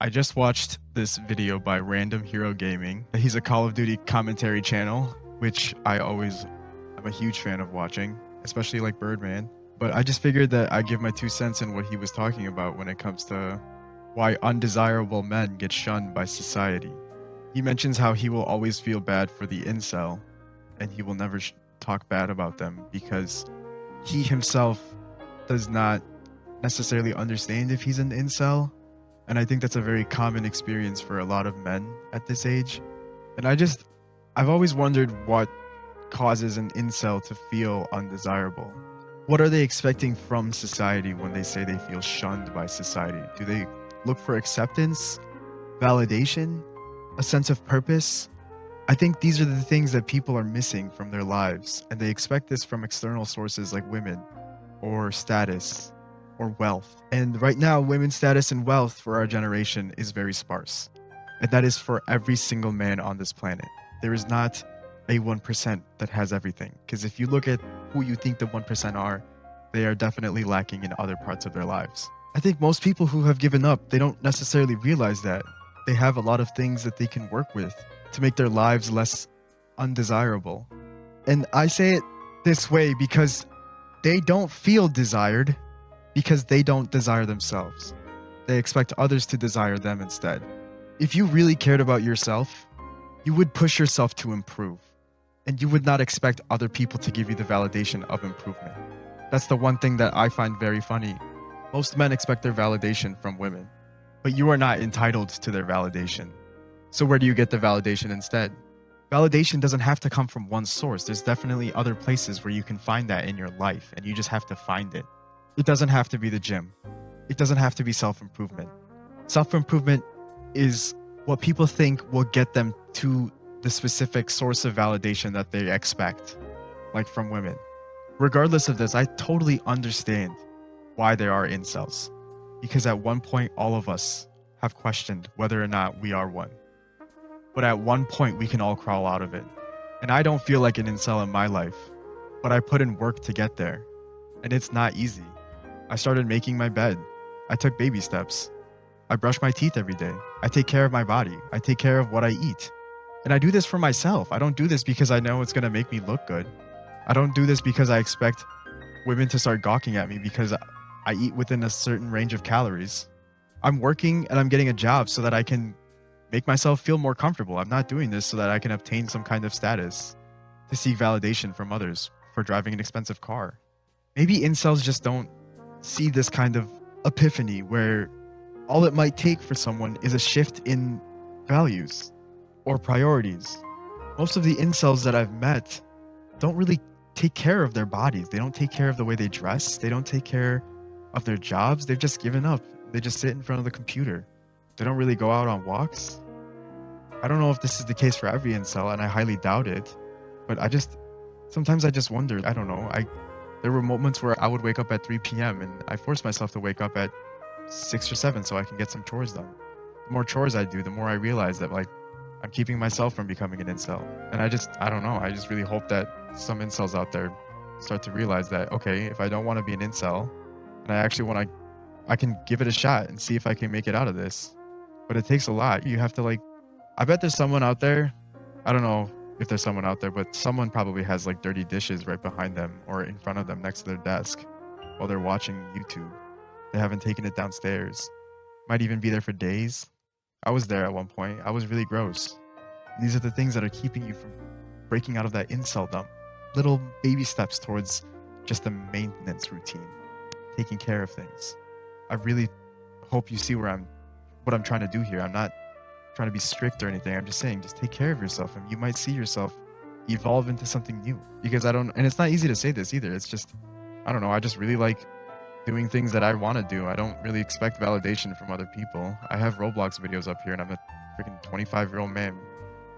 I just watched this video by Random Hero Gaming. He's a Call of Duty commentary channel, which I'm a huge fan of watching, especially like Birdman. But I just figured that I'd give my 2 cents in what he was talking about when it comes to why undesirable men get shunned by society. He mentions how he will always feel bad for the incel, and he will never talk bad about them because he himself does not necessarily understand if he's an incel. And I think that's a very common experience for a lot of men at this age. And I've always wondered what causes an incel to feel undesirable. What are they expecting from society when they say they feel shunned by society? Do they look for acceptance, validation, a sense of purpose? I think these are the things that people are missing from their lives, and they expect this from external sources like women or status or wealth. And right now, women's status and wealth for our generation is very sparse. And that is for every single man on this planet. There is not a 1% that has everything. Because if you look at who you think the 1% are, they are definitely lacking in other parts of their lives. I think most people who have given up, they don't necessarily realize that. They have a lot of things that they can work with to make their lives less undesirable. And I say it this way because they don't feel desired because they don't desire themselves. They expect others to desire them instead. If you really cared about yourself, you would push yourself to improve, and you would not expect other people to give you the validation of improvement. That's the one thing that I find very funny. Most men expect their validation from women, but you are not entitled to their validation. So where do you get the validation instead? Validation doesn't have to come from one source. There's definitely other places where you can find that in your life, and you just have to find it. It doesn't have to be the gym. It doesn't have to be self-improvement. Self-improvement is what people think will get them to the specific source of validation that they expect, like from women. Regardless of this, I totally understand why there are incels, because at one point, all of us have questioned whether or not we are one. But at one point, we can all crawl out of it. And I don't feel like an incel in my life, but I put in work to get there. And it's not easy. I started making my bed. I took baby steps. I brush my teeth every day. I take care of my body. I take care of what I eat. And I do this for myself. I don't do this because I know it's going to make me look good. I don't do this because I expect women to start gawking at me because I eat within a certain range of calories. I'm working and I'm getting a job so that I can make myself feel more comfortable. I'm not doing this so that I can obtain some kind of status, to seek validation from others for driving an expensive car. Maybe incels just don't see this kind of epiphany where all it might take for someone is a shift in values or priorities. Most of the incels that I've met don't really take care of their bodies. They don't take care of the way they dress. They don't take care of their jobs. They've just given up. They just sit in front of the computer. They don't really go out on walks. I don't know if this is the case for every incel, and I highly doubt it, but sometimes I just wonder. I don't know. There were moments where I would wake up at 3 p.m. and I forced myself to wake up at 6 or 7 so I can get some chores done. The more chores I do, the more I realize that I'm keeping myself from becoming an incel. And I don't know. I just really hope that some incels out there start to realize that, okay, if I don't want to be an incel and I actually I can give it a shot and see if I can make it out of this. But it takes a lot. You have to I bet there's someone out there. I don't know if there's someone out there, but someone probably has dirty dishes right behind them or in front of them next to their desk while they're watching YouTube. They haven't taken it downstairs. Might even be there for days. I was there at one point. I was really gross. These are the things that are keeping you from breaking out of that incel dump. Little baby steps towards just a maintenance routine, taking care of things. I really hope you see what I'm trying to do here. I'm not trying to be strict or anything. I'm just saying, just take care of yourself, and you might see yourself evolve into something new. Because and it's not easy to say this either. It's just, I don't know. I just really like doing things that I want to do. I don't really expect validation from other people. I have Roblox videos up here, and I'm a freaking 25-year-old man.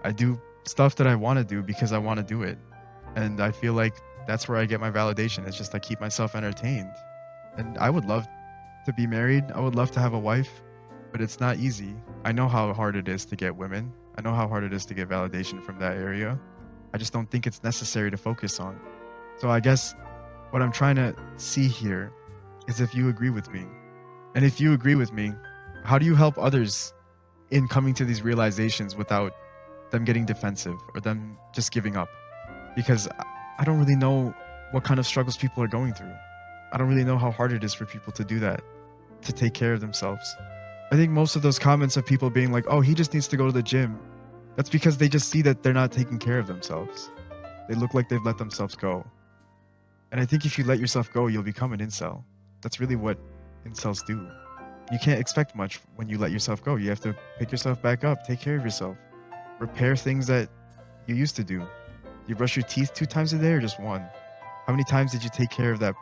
I do stuff that I want to do because I want to do it. And I feel like that's where I get my validation. It's just I keep myself entertained. And I would love to be married. I would love to have a wife, but it's not easy. I know how hard it is to get women. I know how hard it is to get validation from that area. I just don't think it's necessary to focus on. So I guess what I'm trying to see here is if you agree with me. And if you agree with me, How do you help others in coming to these realizations without them getting defensive or them just giving up? Because I don't really know what kind of struggles people are going through. I don't really know how hard it is for people to do that, to take care of themselves. I think most of those comments of people being like, oh, he just needs to go to the gym, that's because they just see that they're not taking care of themselves. They look like they've let themselves go. And I think if you let yourself go, you'll become an incel. That's really what incels do. You can't expect much when you let yourself go. You have to pick yourself back up, take care of yourself, repair things that you used to do. You brush your teeth 2 times a day or just 1? How many times did you take care of that?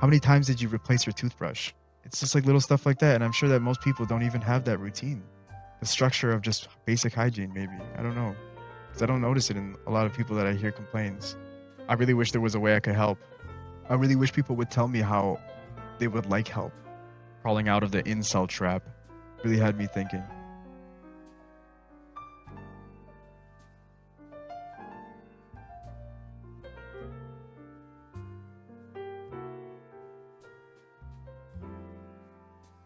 How many times did you replace your toothbrush? It's just like little stuff like that. And I'm sure that most people don't even have that routine. The structure of just basic hygiene, maybe. I don't know. Because I don't notice it in a lot of people that I hear complains. I really wish there was a way I could help. I really wish people would tell me how they would like help. Crawling out of the incel trap really had me thinking.